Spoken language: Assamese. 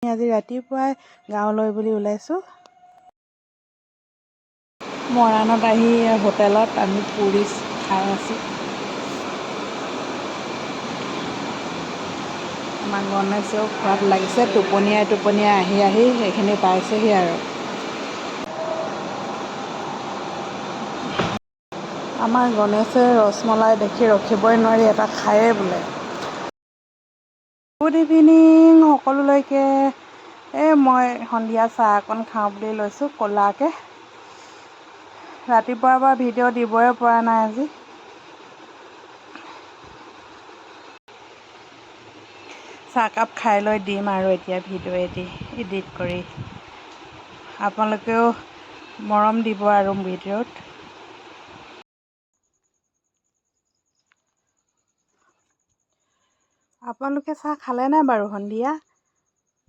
আজি ৰাতিপুৱাই গাঁৱলৈ বুলি ওলাইছোঁ। মৰাণত আহি হোটেলত আমি পুৰি খাই আছোঁ। আমাৰ গণেশেও খোৱাত লাগিছে, টোপনিয়াই আহি সেইখিনি পাইছেহি আৰু। আমাৰ গণেশে ৰসমলাই দেখি ৰখিবই নোৱাৰি এটা খায়েই বোলে। গুড ইভিনিং সকলোলৈকে। মই সন্ধিয়া চাহ অকণ খাওঁ বুলি লৈছোঁ ক'লাকৈ। ৰাতিপুৱাৰ পৰা ভিডিঅ' দিবই পৰা নাই আজি। চাহকাপ খাই লৈ দিম আৰু এতিয়া ভিডিঅ' এডিট কৰি। আপোনালোকেও মৰম দিব আৰু ভিডিঅ'ত। আপোনালোকে চাহ খালে নাই বাৰু সন্ধিয়া?